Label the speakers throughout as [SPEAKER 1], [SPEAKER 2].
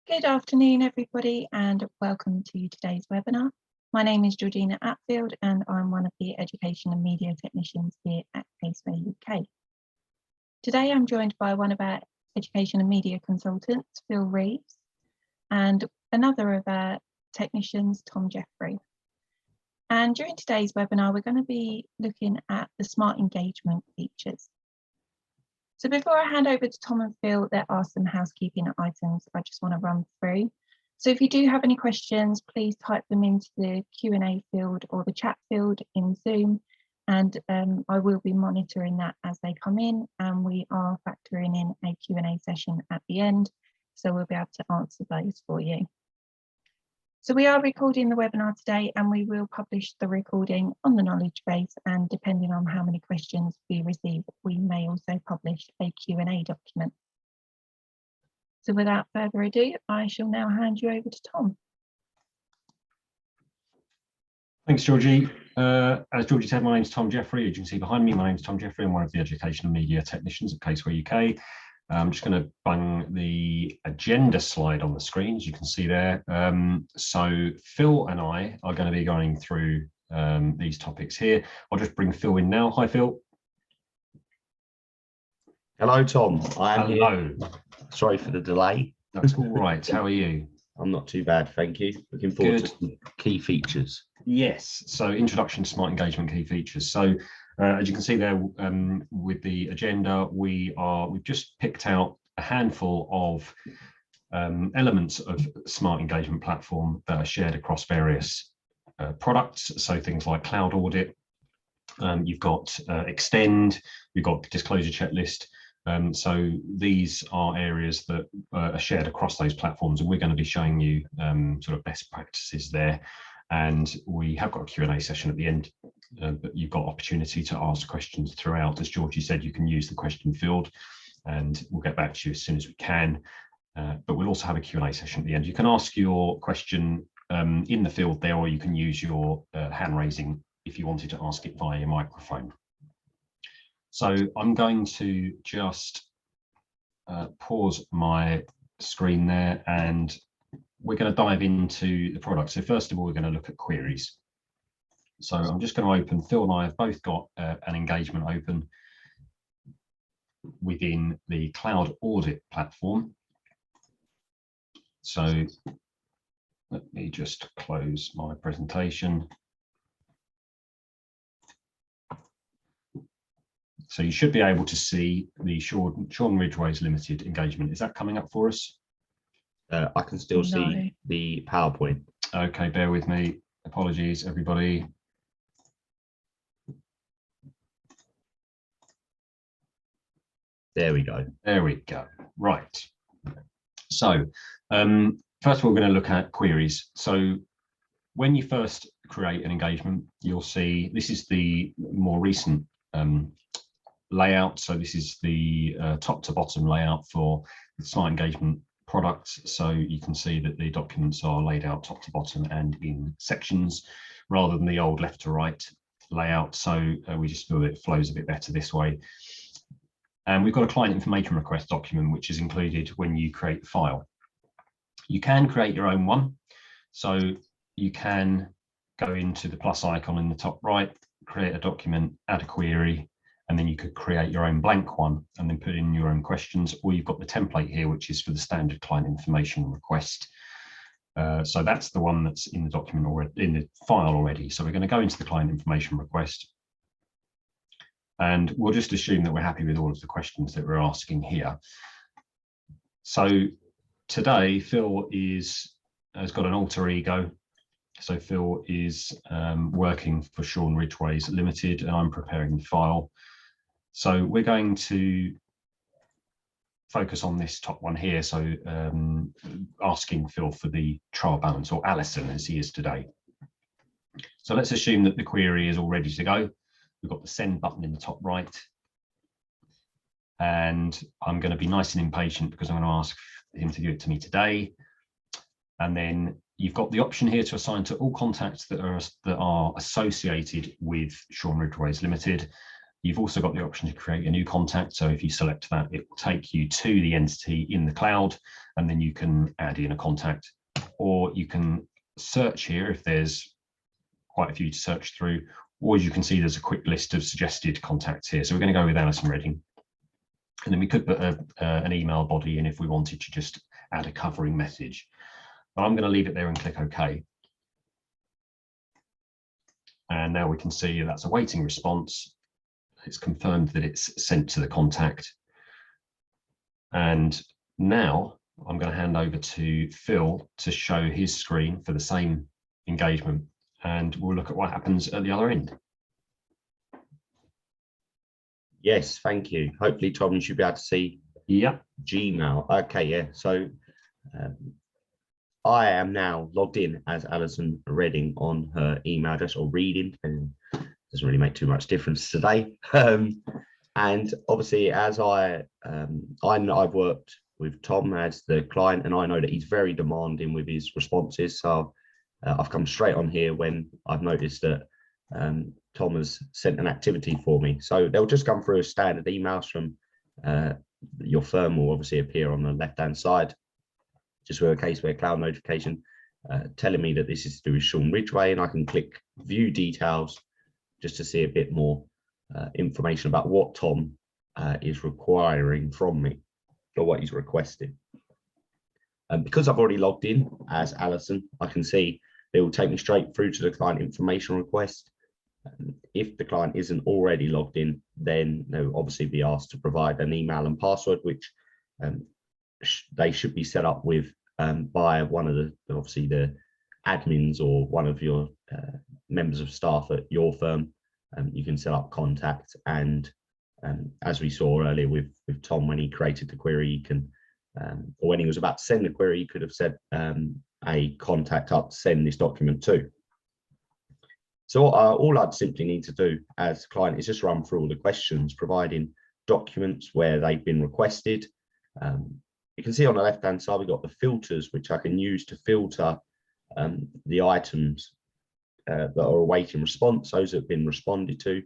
[SPEAKER 1] Good afternoon, everybody, and welcome to today's webinar. My name is Georgina Atfield, and I'm one of the Education and Media Technicians here at CaseWare UK. Today, I'm joined by one of our Education and Media consultants, Phil Reeves, and another of our technicians, Tom Jeffrey. And during today's webinar, we're going to be looking at the smart engagement features. So before I hand over to Tom and Phil, there are some housekeeping items I just want to run through. So if you do have any questions, please type them into the Q&A field or the chat field in Zoom, and I will be monitoring that as they come in, and we are factoring in a Q&A session at the end, so we'll be able to answer those for you. So we are recording the webinar today, and we will publish the recording on the knowledge base, and depending on how many questions we receive, we may also publish a Q&A document. So without further ado, I shall now hand you over to Tom.
[SPEAKER 2] Thanks, Georgie. As Georgie said, my name is Tom Jeffrey. As you can see behind me, my name is Tom Jeffrey. I'm one of the Education and Media Technicians at CaseWare UK. I'm just going to bung the agenda slide on the screen, as you can see there. So Phil and I are going to be going through these topics here. I'll just bring Phil in now. Hi, Phil.
[SPEAKER 3] Hello, Tom. I am
[SPEAKER 2] Hello.
[SPEAKER 3] here. Sorry for the delay.
[SPEAKER 2] That's all right. How are you?
[SPEAKER 3] I'm not too bad, thank you. Looking forward to some key features.
[SPEAKER 2] Yes. So introduction to smart engagement key features. So as you can see there with the agenda, we've just picked out a handful of elements of smart engagement platform that are shared across various products. So things like cloud audit, you've got extend, you've got disclosure checklist. So these are areas that are shared across those platforms, and we're going to be showing you sort of best practices there. And we have got a Q&A session at the end, but you've got opportunity to ask questions throughout. As Georgie said, you can use the question field, and we'll get back to you as soon as we can. But we'll also have a Q&A session at the end. You can ask your question in the field there, or you can use your hand raising if you wanted to ask it via your microphone. So I'm going to just pause my screen there, and we're going to dive into the product. So first of all, we're going to look at queries. So I'm just going to open, Phil and I have both got an engagement open within the cloud audit platform. So let me just close my presentation. So you should be able to see the Sean Ridgways Limited engagement. Is that coming up for us?
[SPEAKER 3] I can still see the PowerPoint.
[SPEAKER 2] Okay, bear with me. Apologies, everybody.
[SPEAKER 3] There we go.
[SPEAKER 2] There we go. Right. So first of all, we're going to look at queries. So when you first create an engagement, you'll see this is the more recent layout. So this is the top to bottom layout for the smart engagement products. So you can see that the documents are laid out top to bottom and in sections rather than the old left to right layout. So we just feel it flows a bit better this way. And we've got a client information request document, which is included when you create the file. You can create your own one. So you can go into the plus icon in the top right, create a document, add a query, and then you could create your own blank one and then put in your own questions, or you've got the template here, which is for the standard client information request. So that's the one that's in the document or in the file already. So we're going to go into the client information request, and we'll just assume that we're happy with all of the questions that we're asking here. So today, Phil has got an alter ego. So Phil is working for Sean Ridgways Limited, and I'm preparing the file. So we're going to focus on this top one here. So asking Phil for the trial balance, or Alison as he is today. So let's assume that the query is all ready to go. We've got the send button in the top right. And I'm going to be nice and impatient because I'm going to ask him to give it to me today. And then you've got the option here to assign to all contacts that are associated with Sean Ridgways Limited. You've also got the option to create a new contact. So if you select that, it will take you to the entity in the cloud, and then you can add in a contact, or you can search here if there's quite a few to search through, or as you can see, there's a quick list of suggested contacts here. So we're going to go with Alison Redding. And then we could put an email body in if we wanted to just add a covering message. But I'm going to leave it there and click OK. And now we can see that's awaiting response. It's confirmed that it's sent to the contact. And now I'm going to hand over to Phil to show his screen for the same engagement, and we'll look at what happens at the other end.
[SPEAKER 3] Yes, thank you. Hopefully, Tom, you should be able to see Gmail. Okay, yeah. So I am now logged in as Alison Redding on her email address, or reading, and doesn't really make too much difference today. And obviously, as I've worked with Tom as the client, and I know that he's very demanding with his responses. So I've come straight on here when I've noticed that Tom has sent an activity for me. So they'll just come through as standard emails from your firm, will obviously appear on the left-hand side, just with a CaseWare cloud notification telling me that this is to do with Sean Ridgway, and I can click view details just to see a bit more information about what Tom is requiring from me, or what he's requesting. And because I've already logged in as Alison, I can see it will take me straight through to the client information request. If the client isn't already logged in, then they'll obviously be asked to provide an email and password, which they should be set up with by one of obviously the admins, or one of your members of staff at your firm. You can set up contact, and as we saw earlier with Tom, when he created the query, you can, or when he was about to send the query, he could have said a contact up, send this document to. So all I'd simply need to do as client is just run through all the questions, providing documents where they've been requested. You can see on the left-hand side, we've got the filters, which I can use to filter the items that are awaiting response, those that have been responded to.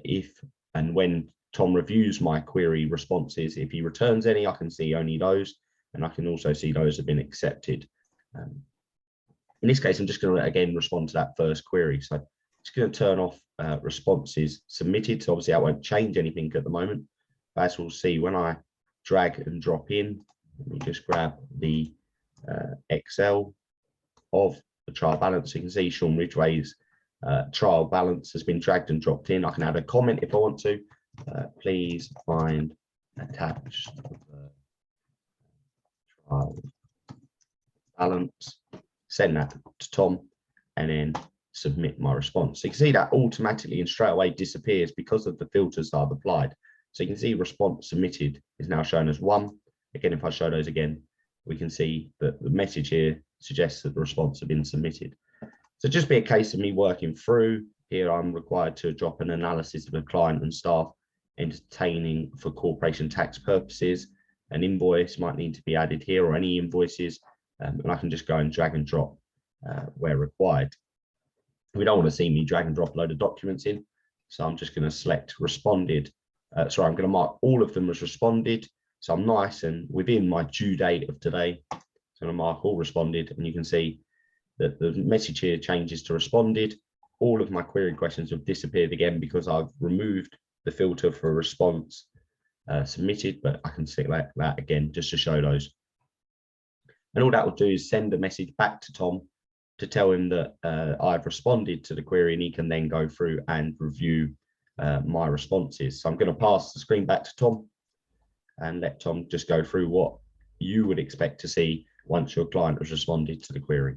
[SPEAKER 3] If and when Tom reviews my query responses, if he returns any, I can see only those, and I can also see those that have been accepted. In this case, I'm just going to again respond to that first query. So I'm just going to turn off responses submitted. So obviously I won't change anything at the moment. But as we'll see, when I drag and drop in, let me just grab the Excel of the trial balance. You can see Sean Ridgway's trial balance has been dragged and dropped in. I can add a comment if I want to. Please find attached trial balance, send that to Tom, and then submit my response. So you can see that automatically and straight away disappears because of the filters that I've applied. So you can see response submitted is now shown as 1. Again, if I show those again, we can see that the message here suggests that the response has been submitted. So just be a case of me working through. Here I'm required to drop an analysis of the client and staff entertaining for corporation tax purposes. An invoice might need to be added here, or any invoices, and I can just go and drag and drop where required. We don't want to see me drag and drop a load of documents in, so I'm just going to select responded. I'm going to mark all of them as responded, so I'm nice and within my due date of today. So I'm going to mark all responded, and you can see that the message here changes to responded. All of my query questions have disappeared again because I've removed the filter for response submitted, but I can select that again just to show those. And all that will do is send a message back to Tom to tell him that I've responded to the query, and he can then go through and review my responses. So I'm going to pass the screen back to Tom and let Tom just go through what you would expect to see once your client has responded to the query.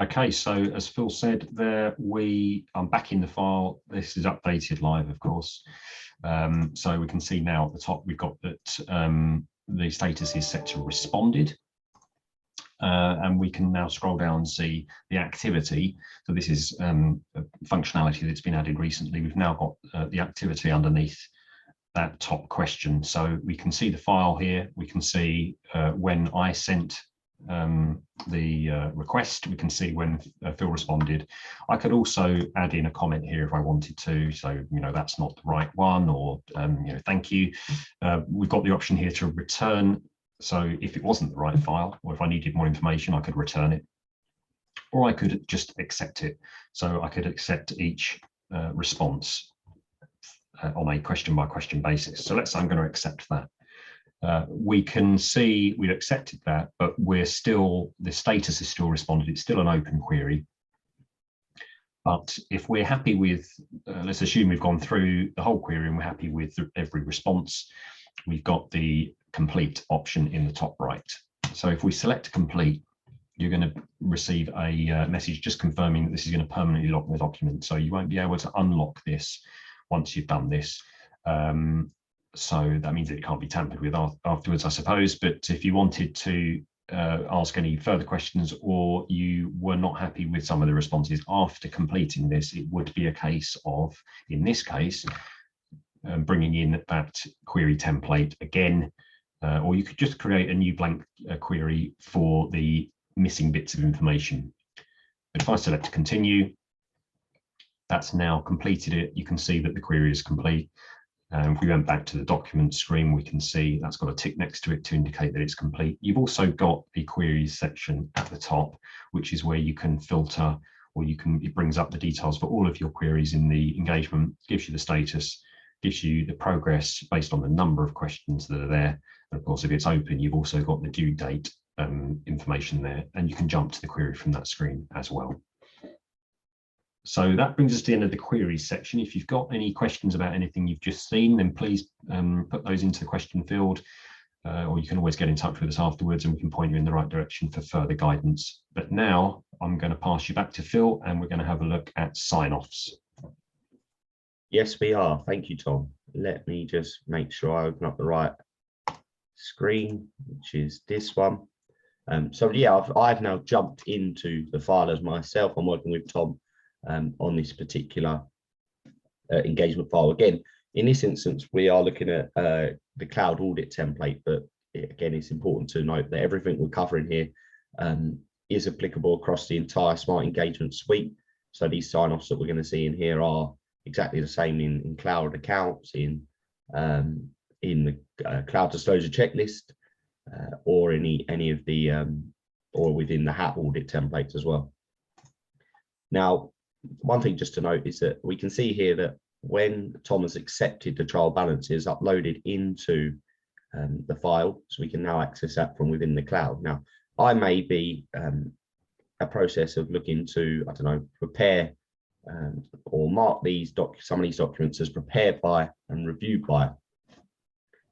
[SPEAKER 2] Okay, so as Phil said there, I'm back in the file. This is updated live, of course. So we can see now at the top, we've got that the status is set to responded. And we can now scroll down and see the activity. So this is a functionality that's been added recently. We've now got the activity underneath that top question. So we can see the file here. We can see when I sent request, we can see when Phil responded. I could also add in a comment here if I wanted to. So, that's not the right one, or, thank you. We've got the option here to return. So if it wasn't the right file, or if I needed more information, I could return it, or I could just accept it. So I could accept each response on a question by question basis. So let's say I'm going to accept that. We can see we've accepted that, but the status is still responded. It's still an open query. But if we're happy with, let's assume we've gone through the whole query and we're happy with every response, we've got the complete option in the top right. So if we select complete, you're going to receive a message just confirming that this is going to permanently lock the document. So you won't be able to unlock this once you've done this. So that means that it can't be tampered with afterwards, I suppose. But if you wanted to ask any further questions, or you were not happy with some of the responses after completing this, it would be a case of, in this case, bringing in that query template again, or you could just create a new blank query for the missing bits of information. But if I select continue, that's now completed it. You can see that the query is complete. If we went back to the document screen, we can see that's got a tick next to it to indicate that it's complete. You've also got the queries section at the top, which is where you can filter, or it brings up the details for all of your queries in the engagement, gives you the status, gives you the progress based on the number of questions that are there. And of course, if it's open, you've also got the due date information there, and you can jump to the query from that screen as well. So that brings us to the end of the queries section. If you've got any questions about anything you've just seen, then please put those into the question field, or you can always get in touch with us afterwards and we can point you in the right direction for further guidance. But now I'm going to pass you back to Phil, and we're going to have a look at sign-offs.
[SPEAKER 3] Yes, we are. Thank you, Tom. Let me just make sure I open up the right screen, which is this one. So yeah, I've now jumped into the file as myself. I'm working with Tom on this particular engagement file. Again, in this instance, we are looking at the cloud audit template, but again, it's important to note that everything we're covering here is applicable across the entire Smart Engagement suite. So these sign-offs that we're going to see in here are exactly the same in cloud accounts, in the cloud disclosure checklist, or any of the or within the HAT audit templates as well. Now, one thing just to note is that we can see here that when Tom has accepted the trial balances uploaded into the file, so we can now access that from within the cloud. Now, I may be a process of looking to, I don't know, prepare or mark some of these documents as prepared by and reviewed by,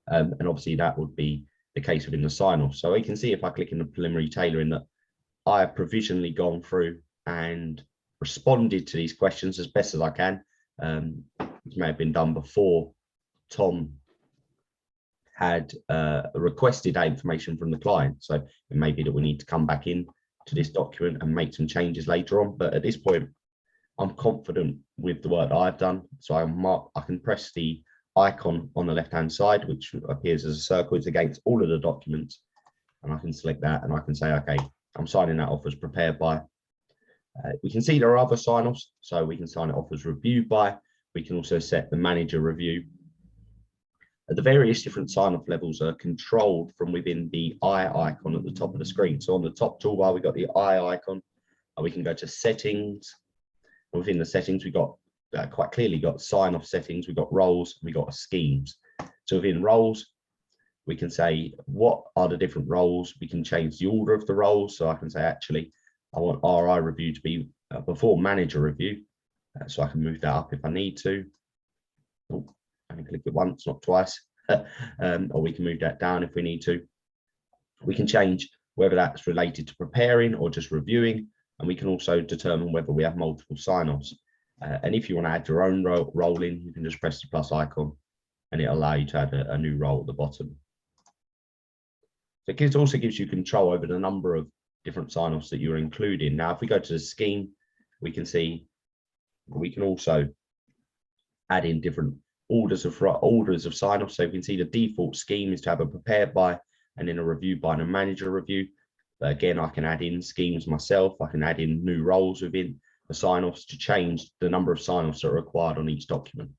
[SPEAKER 3] and obviously that would be the case within the sign-off. So we can see if I click in the preliminary tailoring that I have provisionally gone through and responded to these questions as best as I can. This may have been done before Tom had requested that information from the client. So it may be that we need to come back in to this document and make some changes later on. But at this point, I'm confident with the work that I've done. So I can press the icon on the left-hand side, which appears as a circle. It's against all of the documents. And I can select that and I can say, okay, I'm signing that off as prepared by. We can see there are other sign-offs, so we can sign it off as reviewed by. We can also set the manager review. The various different sign-off levels are controlled from within the eye icon at the top of the screen. So on the top toolbar, we've got the eye icon. We can go to settings. And within the settings, we've got quite clearly got sign-off settings. We've got roles, we've got schemes. So within roles, we can say what are the different roles. We can change the order of the roles. So I can say, actually, I want RI review to be before manager review. So I can move that up if I need to. Oh, I can click it once, not twice. Or we can move that down if we need to. We can change whether that's related to preparing or just reviewing. And we can also determine whether we have multiple sign-offs. And if you want to add your own role in, you can just press the plus icon and it'll allow you to add a new role at the bottom. So it also gives you control over the number of different sign-offs that you're including. Now, if we go to the scheme, we can see we can also add in different orders of sign-off. So we can see the default scheme is to have a prepared by and then a review by and a manager review. But again, I can add in schemes myself. I can add in new roles within the sign-offs to change the number of sign-offs that are required on each document.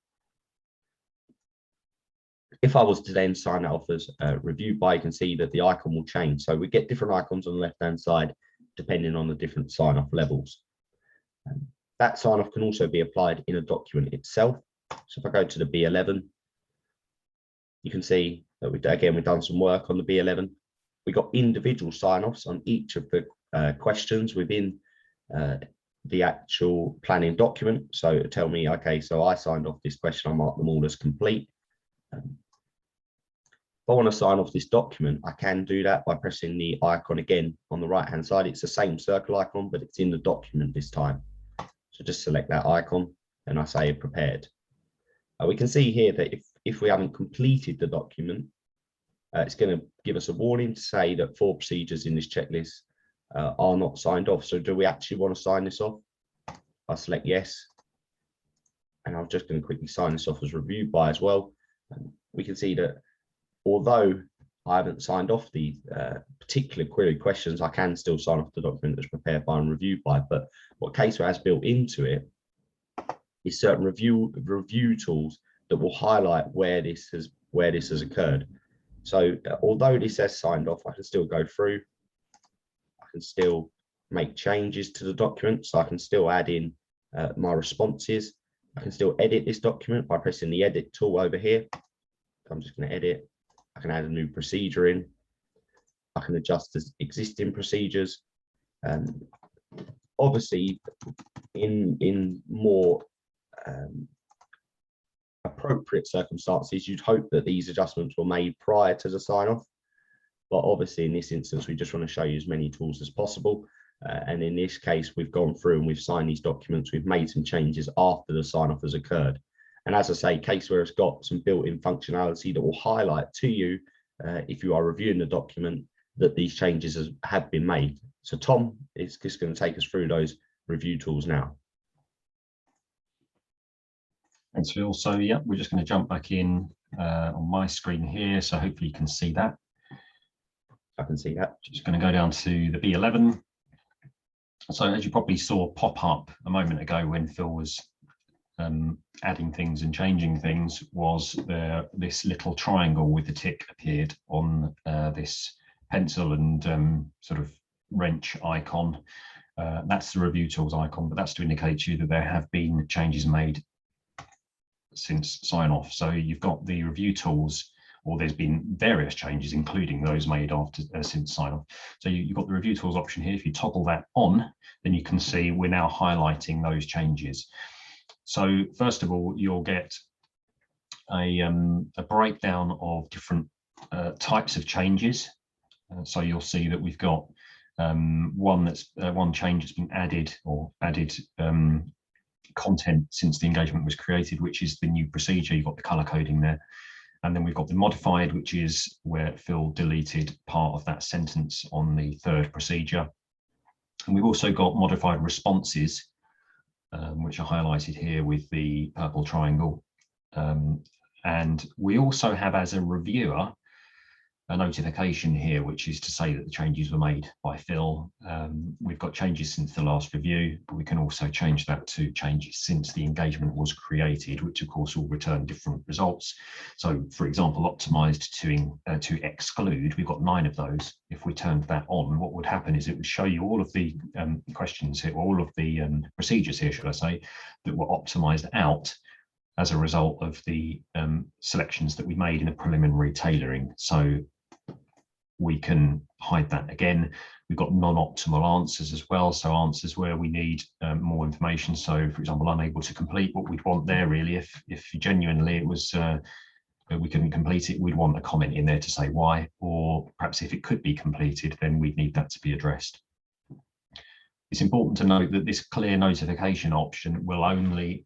[SPEAKER 3] If I was to then sign that off as reviewed by, you can see that the icon will change. So we get different icons on the left-hand side, depending on the different sign-off levels. That sign-off can also be applied in a document itself. So if I go to the B11, you can see that we've done some work on the B11. We got individual sign-offs on each of the questions within the actual planning document. So it'll tell me, okay, so I signed off this question, I marked them all as complete. If I want to sign off this document, I can do that by pressing the icon again on the right-hand side. It's the same circle icon, but it's in the document this time. So just select that icon and I say prepared. We can see here that if we haven't completed the document, it's going to give us a warning to say that 4 procedures in this checklist are not signed off. So do we actually want to sign this off? I'll select yes. And I'm just going to quickly sign this off as reviewed by as well. We can see that although I haven't signed off the particular query questions, I can still sign off the document as prepared by and reviewed by. But what CaseWare has built into it is certain review tools that will highlight where this has occurred. So although this says signed off, I can still go through. I can still make changes to the document. So I can still add in my responses. I can still edit this document by pressing the edit tool over here. So I'm just going to edit. I can add a new procedure in. I can adjust the existing procedures. Obviously, in more appropriate circumstances, you'd hope that these adjustments were made prior to the sign-off. But obviously, in this instance, we just want to show you as many tools as possible. And in this case, we've gone through and we've signed these documents. We've made some changes after the sign-off has occurred. And as I say, CaseWare has got some built-in functionality that will highlight to you, if you are reviewing the document, that these changes have been made. So Tom is just going to take us through those review tools now.
[SPEAKER 2] Thanks, Phil. So yeah, we're just going to jump back in on my screen here. So hopefully you can see that.
[SPEAKER 3] I can see that.
[SPEAKER 2] Just going to go down to the B11. So as you probably saw pop up a moment ago when Phil was adding things and changing things, was this little triangle with the tick appeared on this pencil and sort of wrench icon. That's the review tools icon, but that's to indicate to you that there have been changes made since sign off. So you've got the review tools, or there's been various changes, including those made after since sign off. So you've got the review tools option here. If you toggle that on, then you can see we're now highlighting those changes. So first of all, you'll get a breakdown of different types of changes. So you'll see that we've got one change that's been added, or added content since the engagement was created, which is the new procedure. You've got the color coding there. And then we've got the modified, which is where Phil deleted part of that sentence on the 3rd procedure. And we've also got modified responses, which are highlighted here with the purple triangle. And we also have, as a reviewer, a notification here, which is to say that the changes were made by Phil. We've got changes since the last review, but we can also change that to changes since the engagement was created, which of course will return different results. So for example, optimized to exclude, we've got 9 of those. If we turned that on, what would happen is it would show you all of the questions here, all of the procedures here, should I say, that were optimized out as a result of the selections that we made in a preliminary tailoring. So we can hide that again. We've got non-optimal answers as well. So answers where we need more information. So for example, unable to complete, what we'd want there really, if genuinely it was, we couldn't complete it, we'd want a comment in there to say why, or perhaps if it could be completed, then we'd need that to be addressed. It's important to note that this clear notification option will only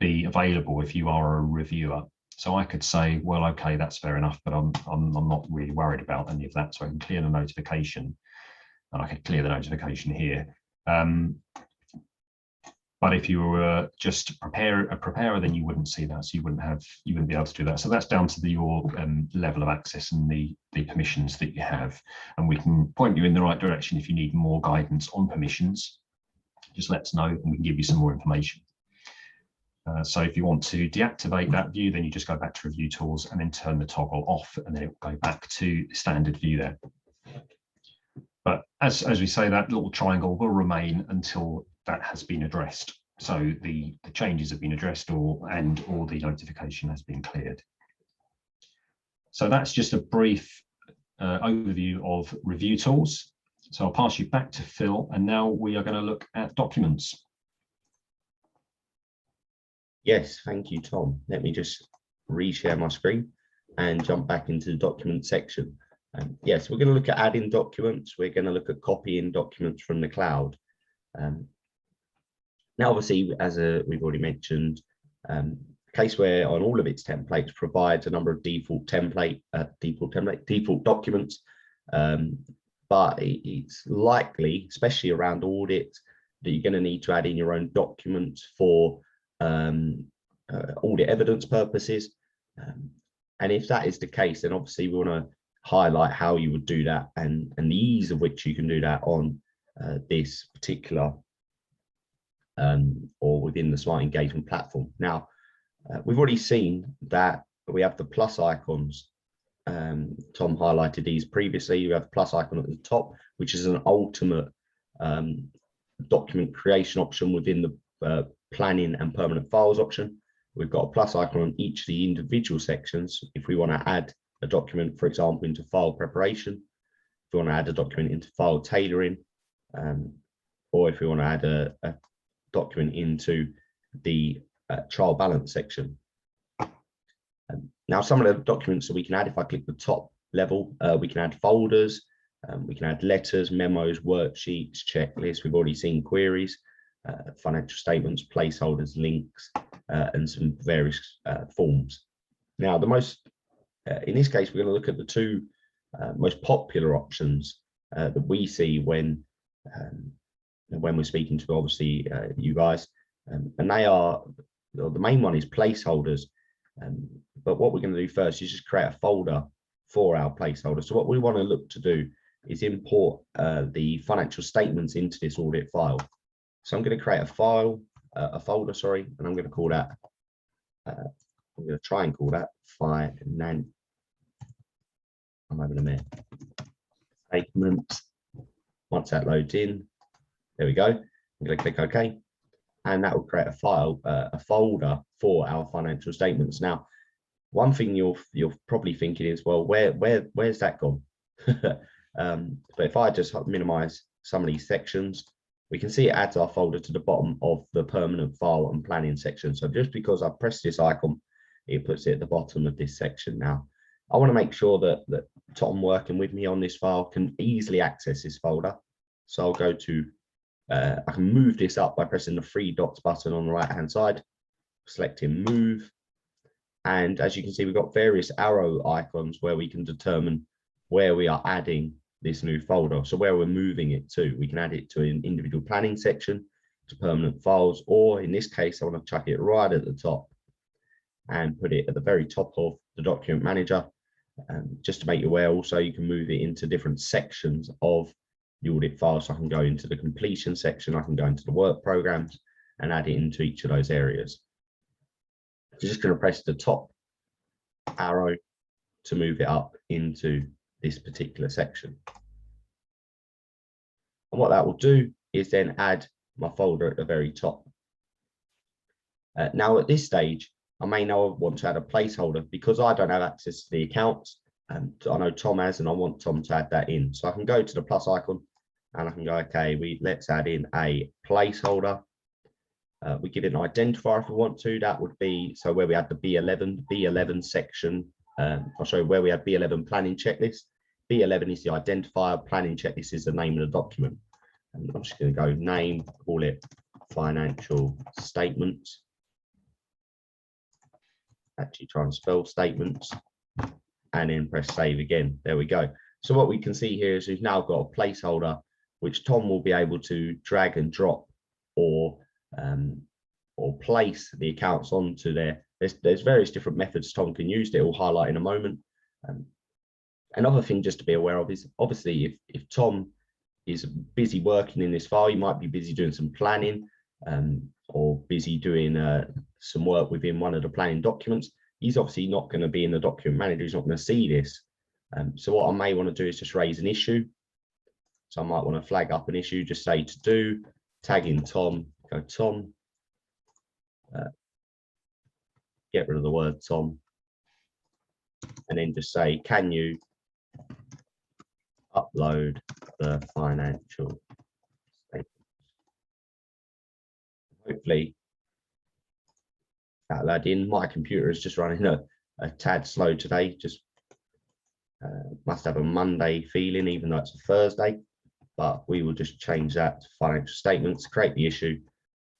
[SPEAKER 2] be available if you are a reviewer. So I could say, well, okay, that's fair enough, but I'm not really worried about any of that. So I can clear the notification, and I could clear the notification here. But if you were just a preparer, then you wouldn't see that. So you wouldn't be able to do that. So that's down to your level of access and the permissions that you have. And we can point you in the right direction if you need more guidance on permissions. Just let us know and we can give you some more information. So if you want to deactivate that view, then you just go back to review tools and then turn the toggle off, and then it will go back to the standard view there. But as we say, that little triangle will remain until that has been addressed. So the changes have been addressed or the notification has been cleared. So that's just a brief overview of review tools. So I'll pass you back to Phil, and now we are going to look at documents.
[SPEAKER 3] Yes, thank you, Tom. Let me just reshare my screen and jump back into the document section. Yes, we're going to look at adding documents. We're going to look at copying documents from the cloud. Now, obviously, as we've already mentioned, CaseWare on all of its templates provides a number of default documents, but it's likely, especially around audit, that you're going to need to add in your own documents for audit evidence purposes. And if that is the case, then obviously we want to highlight how you would do that and the ease of which you can do that on this particular or within the Smart Engagement platform. Now, we've already seen that we have the plus icons. Tom highlighted these previously. You have the plus icon at the top, which is an ultimate document creation option within the planning and permanent files option. We've got a plus icon on each of the individual sections if we want to add a document, for example, into file preparation, if we want to add a document into file tailoring, or if we want to add a document into the trial balance section. Now, some of the documents that we can add, if I click the top level, we can add folders, we can add letters, memos, worksheets, checklists. We've already seen queries, financial statements, placeholders, links, and some various forms. Now, in this case, we're going to look at the two most popular options that we see when we're speaking to, obviously, you guys, and they are, the main one is placeholders. But what we're going to do first is just create a folder for our placeholder. So what we want to look to do is import the financial statements into this audit file. So I'm going to create a folder, and I'm going to call that, I'm going to try and call that finance. I'm having a minute. Statements. Once that loads in, there we go. I'm going to click OK, and that will create a folder for our financial statements. Now, one thing you're probably thinking is, well, where's that gone? But if I just minimize some of these sections, we can see it adds our folder to the bottom of the permanent file and planning section. So just because I press this icon, it puts it at the bottom of this section. Now, I want to make sure that Tom working with me on this file can easily access this folder. So I'll go to, I can move this up by pressing the three dots button on the right hand side, selecting move. And as you can see, we've got various arrow icons where we can determine where we are adding this new folder. So where we're moving it to, we can add it to an individual planning section, to permanent files, or in this case, I want to chuck it right at the top and put it at the very top of the document manager. Just to make you aware, also, you can move it into different sections of the audit file. So I can go into the completion section, I can go into the work programs and add it into each of those areas. So just going to press the top arrow to move it up into this particular section. And what that will do is then add my folder at the very top. Now at this stage, I may now want to add a placeholder because I don't have access to the accounts, and I know Tom has, and I want Tom to add that in. So I can go to the plus icon and I can go, okay, let's add in a placeholder. We give it an identifier if we want to. That would be, so where we had the B11 section, I'll show you where we have B11 planning checklist. B11 is the identifier, planning checklist is the name of the document. And I'm just going to go name, call it financial statements. Actually try and spell statements, and then press save again. There we go. So what we can see here is we've now got a placeholder which Tom will be able to drag and drop or or place the accounts onto their, there's various different methods Tom can use that we'll highlight in a moment. Another thing just to be aware of is obviously if Tom is busy working in this file, you might be busy doing some planning or busy doing some work within one of the planning documents. He's obviously not going to be in the document manager, he's not going to see this. So what I may want to do is just raise an issue. So I might want to flag up an issue, just say to do, tag in Tom, go Tom, get rid of the word Tom, and then just say, can you upload the financial statement? Hopefully that lad in. My computer is just running a tad slow today, just must have a Monday feeling, even though it's a Thursday. But we will just change that to financial statements, create the issue,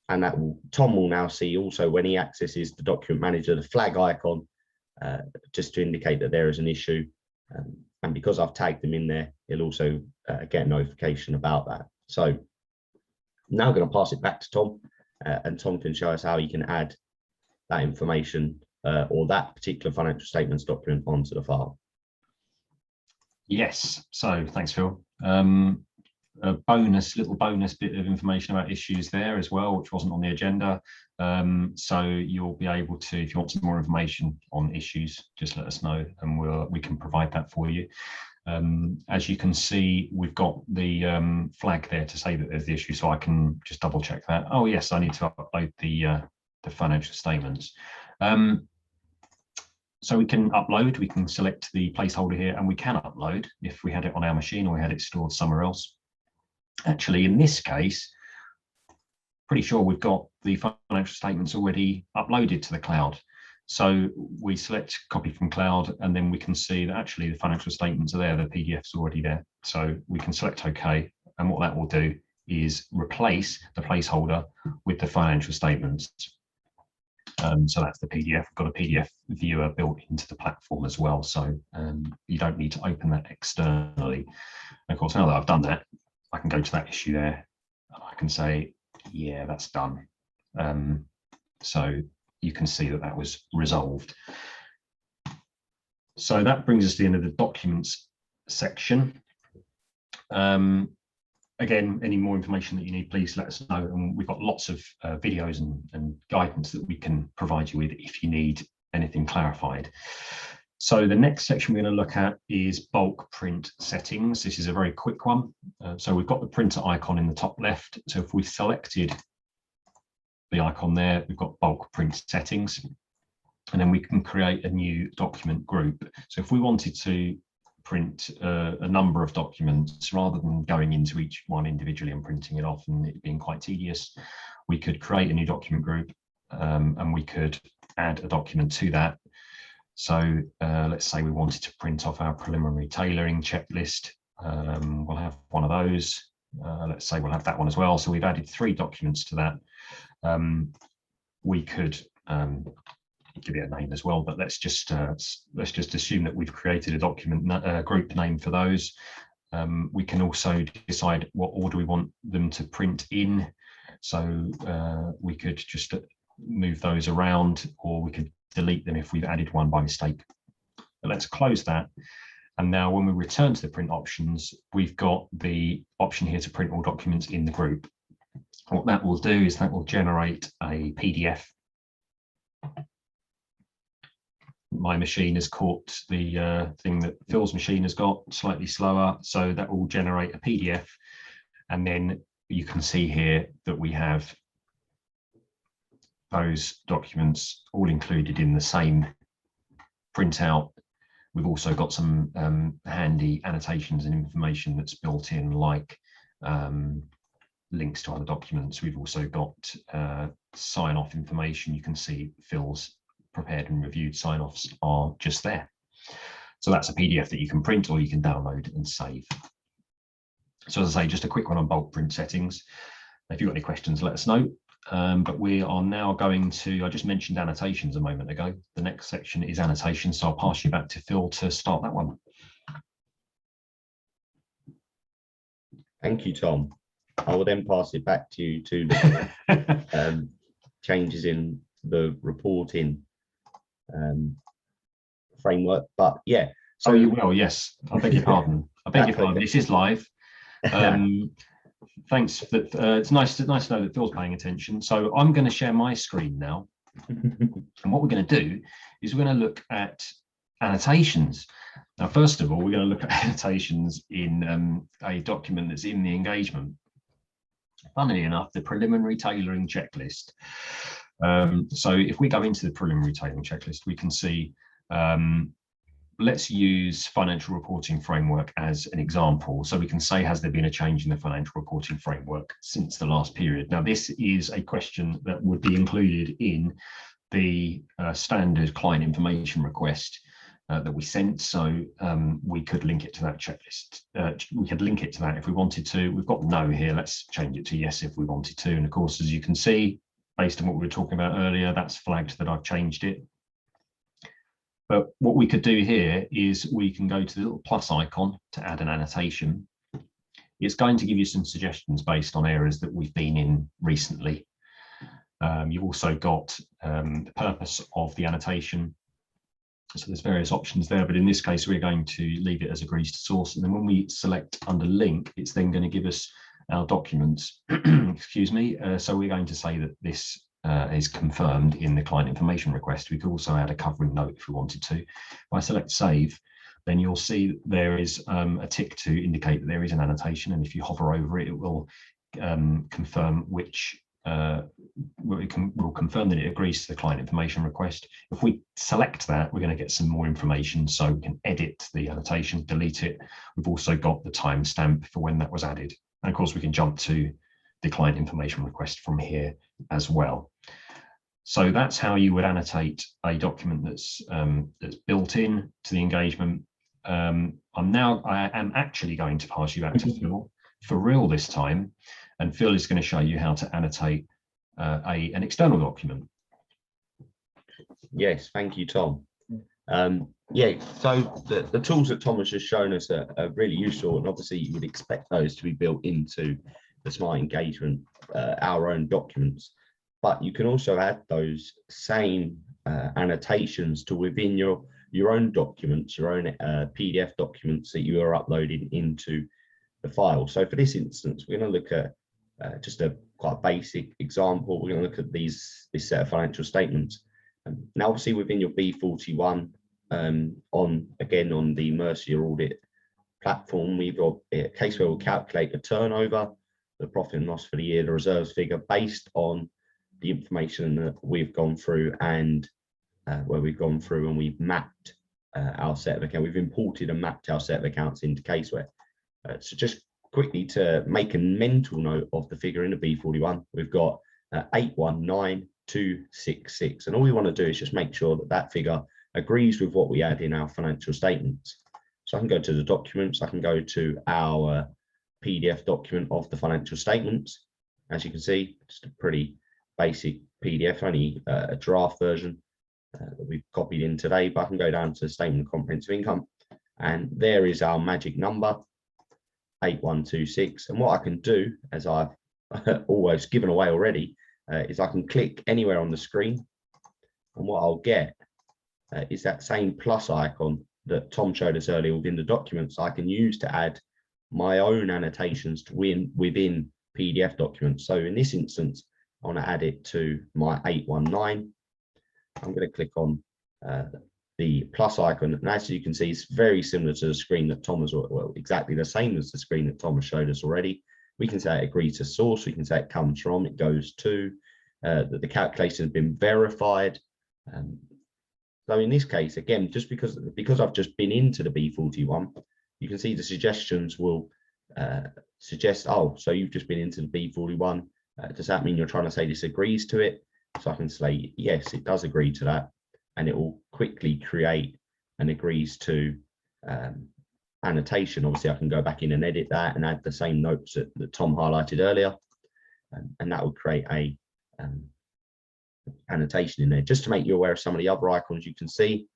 [SPEAKER 3] and that will, Tom will now see also when he accesses the document manager, the flag icon, just to indicate that there is an issue. And because I've tagged him in there, he'll also get a notification about that. So now I'm going to pass it back to Tom, and Tom can show us how he can add that information or that particular financial statements document onto the file.
[SPEAKER 2] Yes, so thanks, Phil. A little bonus bit of information about issues there as well, which wasn't on the agenda. So you'll be able to, if you want some more information on issues, just let us know and we can provide that for you. As you can see, we've got the flag there to say that there's the issue, so I can just double check that. Oh yes, I need to upload the financial statements. So we can upload, we can select the placeholder here, and we can upload if we had it on our machine or we had it stored somewhere else. Actually, in this case, pretty sure we've got the financial statements already uploaded to the cloud. So we select copy from cloud, and then we can see that actually the financial statements are there, the PDF's already there. So we can select OK, and what that will do is replace the placeholder with the financial statements. So that's the PDF. We've got a PDF viewer built into the platform as well, so you don't need to open that externally. And of course, now that I've done that, I can go to that issue there, and I can say, yeah, that's done. So you can see that that was resolved. So that brings us to the end of the documents section. Again, any more information that you need, please let us know. And we've got lots of videos and guidance that we can provide you with if you need anything clarified. So the next section we're going to look at is bulk print settings. This is a very quick one. So we've got the printer icon in the top left. So if we selected the icon there, we've got bulk print settings, and then we can create a new document group. So if we wanted to print a number of documents, rather than going into each one individually and printing it off and it being quite tedious, we could create a new document group, and we could add a document to that. So let's say we wanted to print off our preliminary tailoring checklist. We'll have one of those. Let's say we'll have that one as well. So we've added 3 documents to that. We could give it a name as well, but let's just assume that we've created a document group name for those. We can also decide what order we want them to print in. So we could just move those around, or we could delete them if we've added one by mistake. But let's close that. And now when we return to the print options, we've got the option here to print all documents in the group. What that will do is that will generate a PDF. My machine has caught the thing that Phil's machine has got, slightly slower, so that will generate a PDF. And then you can see here that we have those documents all included in the same printout. We've also got some handy annotations and information that's built in, like links to other documents. We've also got sign-off information. You can see Phil's prepared and reviewed sign-offs are just there. So that's a PDF that you can print or you can download and save. So as I say, just a quick one on bulk print settings. If you've got any questions, let us know. But we are now going to, I just mentioned annotations a moment ago. The next section is annotations, so I'll pass you back to Phil to start that one.
[SPEAKER 3] Thank you, Tom. I will then pass it back to you to look at changes in the reporting framework. But yeah,
[SPEAKER 2] so you will, yes. I beg your pardon. I beg your pardon. This is live. Thanks. It's nice to know that Phil's paying attention. So I'm going to share my screen now, and what we're going to do is we're going to look at annotations. Now, first of all, we're going to look at annotations in a document that's in the engagement. Funnily enough, the preliminary tailoring checklist. So if we go into the preliminary tailoring checklist, we can see, let's use financial reporting framework as an example. So we can say, has there been a change in the financial reporting framework since the last period? Now, this is a question that would be included in the standard client information request that we sent. So we could link it to that checklist. We could link it to that if we wanted to. We've got no here. Let's change it to yes if we wanted to. And of course, as you can see, based on what we were talking about earlier, that's flagged that I've changed it. But what we could do here is we can go to the little plus icon to add an annotation. It's going to give you some suggestions based on areas that we've been in recently. You've also got the purpose of the annotation. So there's various options there, but in this case, we're going to leave it as agrees to source. And then when we select under link, it's then going to give us our documents. Excuse me. So we're going to say that this is confirmed in the client information request. We could also add a covering note if we wanted to. If I select save, then you'll see there is a tick to indicate that there is an annotation. And if you hover over it, it will confirm which will confirm that it agrees to the client information request. If we select that, we're going to get some more information, so we can edit the annotation, delete it. We've also got the timestamp for when that was added. And of course, we can jump to the client information request from here as well. So that's how you would annotate a document that's built in to the engagement. I am actually going to pass you back to Phil for real this time, and Phil is going to show you how to annotate an external document.
[SPEAKER 3] Yes, thank you, Tom. Yeah, so the tools that Tom has just shown us are really useful, and obviously you would expect those to be built into the Smart Engagement, our own documents. But you can also add those same annotations to within your own documents, your own PDF documents that you are uploading into the file. So for this instance, we're going to look at just a quite basic example. We're going to look at this set of financial statements. Now, obviously, within your B41, on the Mercia audit platform, we've got CaseWare will calculate the turnover, the profit and loss for the year, the reserves figure based on the information that we've gone through and where we've gone through and we've mapped our set of accounts. We've imported and mapped our set of accounts into CaseWare. So just quickly to make a mental note of the figure in the B41, we've got 819266, and all we want to do is just make sure that that figure agrees with what we add in our financial statements. So I can go to the documents, I can go to our PDF document of the financial statements. As you can see, just a pretty basic PDF, only a draft version that we've copied in today, but I can go down to statement of comprehensive income, and there is our magic number, 8126. And what I can do, as I've always given away already, is I can click anywhere on the screen, and what I'll get is that same plus icon that Tom showed us earlier within the documents. I can use to add my own annotations to within PDF documents. So in this instance, I want to add it to my 819. I'm going to click on the plus icon, and as you can see, it's very similar to the screen that Tom has, well, exactly the same as the screen that Tom has showed us already. We can say agree to source, we can say it comes from, it goes to, that the calculation has been verified. So in this case, again, just because I've just been into the B41, you can see the suggestions will suggest, oh, so you've just been into the B41. Does that mean you're trying to say this agrees to it? So I can say, yes, it does agree to that. And it will quickly create an agrees to annotation. Obviously, I can go back in and edit that and add the same notes that Tom highlighted earlier. And that will create a annotation in there. Just to make you aware of some of the other icons you can see,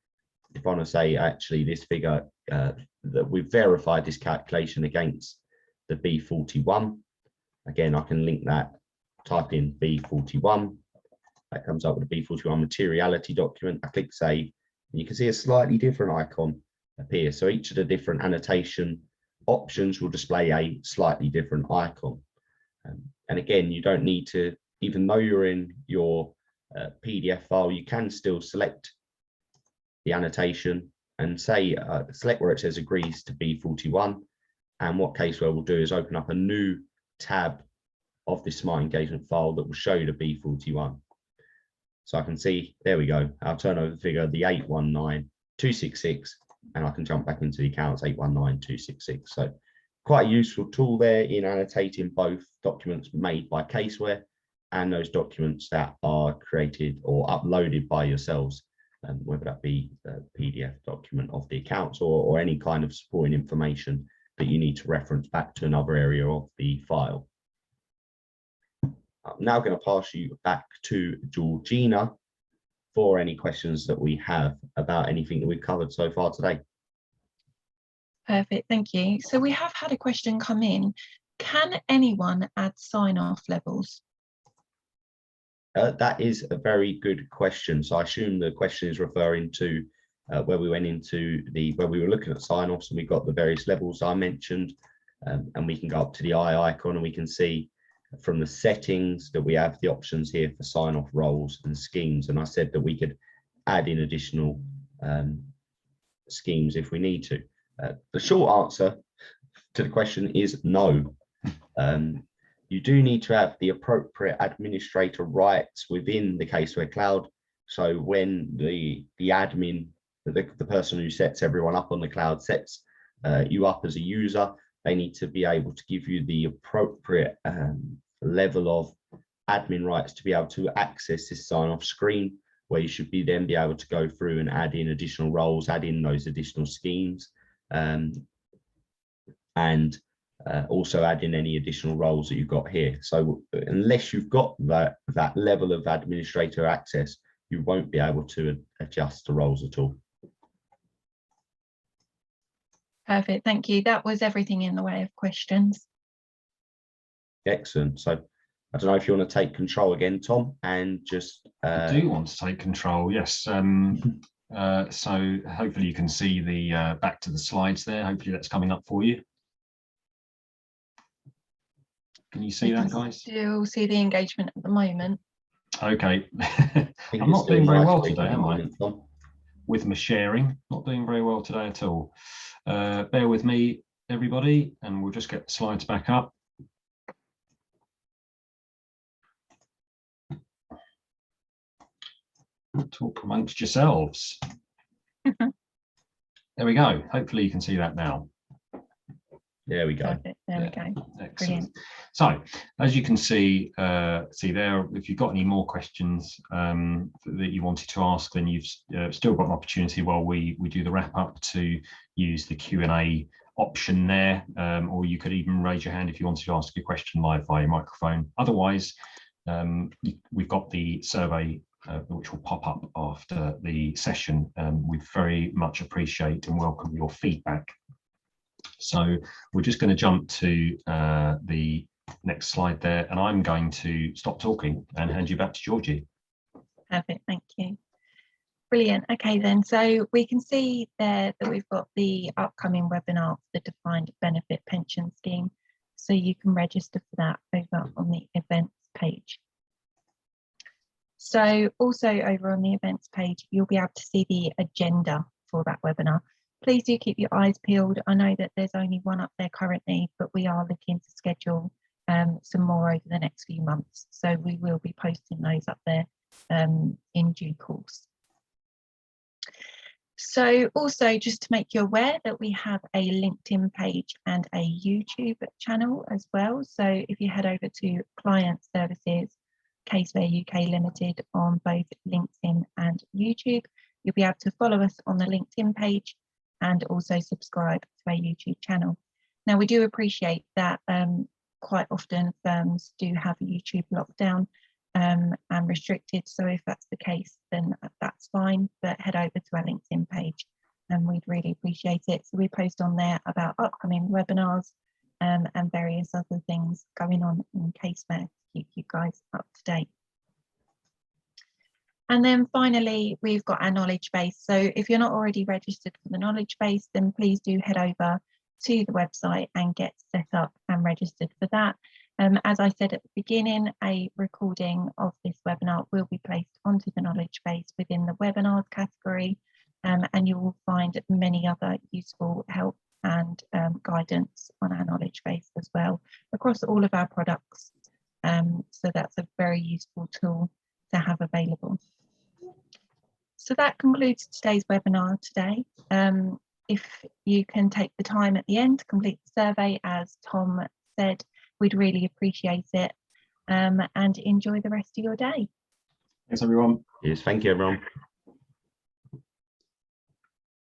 [SPEAKER 3] if I want to say, actually, this figure, that we've verified this calculation against the B41, Again, I can link that, type in B41. That comes up with a B41 materiality document. I click save, and you can see a slightly different icon appear. So each of the different annotation options will display a slightly different icon. And again, you don't need to, even though you're in your PDF file, you can still select the annotation and say, select where it says agrees to B41. And what CaseWare will do is open up a new tab of this smart engagement file that will show you the B41. So I can see, there we go, our turnover figure, the 819266, and I can jump back into the accounts 819266. So quite a useful tool there in annotating both documents made by CaseWare and those documents that are created or uploaded by yourselves, whether that be a PDF document of the accounts or any kind of supporting information that you need to reference back to another area of the file. I'm now going to pass you back to Georgina for any questions that we have about anything that we've covered so far today.
[SPEAKER 1] Perfect, thank you. So we have had a question come in. Can anyone add sign-off levels?
[SPEAKER 3] That is a very good question. So I assume the question is referring to where we went into where we were looking at sign-offs and we got the various levels I mentioned, and we can go up to the eye icon and we can see from the settings that we have the options here for sign-off roles and schemes. And I said that we could add in additional schemes if we need to. The short answer to the question is no. You do need to have the appropriate administrator rights within the CaseWare cloud. So when the admin, the person who sets everyone up on the cloud sets you up as a user, they need to be able to give you the appropriate level of admin rights to be able to access this sign-off screen, where you should then be able to go through and add in additional roles, add in those additional schemes, and also add in any additional roles that you've got here. So unless you've got that level of administrator access, you won't be able to adjust the roles at all.
[SPEAKER 1] Perfect, thank you. That was everything in the way of questions.
[SPEAKER 3] Excellent. So I don't know if you want to take control again, Tom, and just
[SPEAKER 2] I do want to take control, yes. So hopefully you can see the back to the slides there. Hopefully that's coming up for you. Can you see that, guys?
[SPEAKER 1] Still see the engagement at the moment.
[SPEAKER 2] Okay. I'm not doing very well today, am I? With my sharing, not doing very well today at all. Bear with me, everybody, and we'll just get the slides back up. Talk amongst yourselves. There we go. Hopefully you can see that now.
[SPEAKER 3] There we go.
[SPEAKER 1] Perfect. There we go.
[SPEAKER 2] Excellent.
[SPEAKER 1] Brilliant.
[SPEAKER 2] So, as you can see there, if you've got any more questions that you wanted to ask, then you've still got an opportunity while we do the wrap up to use the Q&A option there, or you could even raise your hand if you wanted to ask a question live via microphone. Otherwise, we've got the survey which will pop up after the session. We very much appreciate and welcome your feedback. So we're just going to jump to the next slide there, and I'm going to stop talking and hand you back to Georgie.
[SPEAKER 1] Perfect, thank you. Brilliant. Okay then, so we can see there that we've got the upcoming webinar for the defined benefit pension scheme. So you can register for that over on the events page. So also over on the events page, you'll be able to see the agenda for that webinar. Please do keep your eyes peeled. I know that there's only one up there currently, but we are looking to schedule some more over the next few months. So we will be posting those up there in due course. So also just to make you aware that we have a LinkedIn page and a YouTube channel as well. So if you head over to Client Services, CaseWare UK Limited on both LinkedIn and YouTube, you'll be able to follow us on the LinkedIn page and also subscribe to our YouTube channel. Now, we do appreciate that quite often firms do have YouTube locked down and restricted. So if that's the case, then that's fine, but head over to our LinkedIn page and we'd really appreciate it. So we post on there about upcoming webinars, and various other things going on in CaseWare to keep you guys up to date. And then finally, we've got our knowledge base. So if you're not already registered for the knowledge base, then please do head over to the website and get set up and registered for that. As I said at the beginning, a recording of this webinar will be placed onto the knowledge base within the webinars category, and you will find many other useful help and guidance on our knowledge base as well across all of our products. So that's a very useful tool to have available. So that concludes today's webinar today. If you can take the time at the end to complete the survey, as Tom said, we'd really appreciate it, and enjoy the rest of your day.
[SPEAKER 2] Thanks, everyone.
[SPEAKER 3] Yes, thank you, everyone.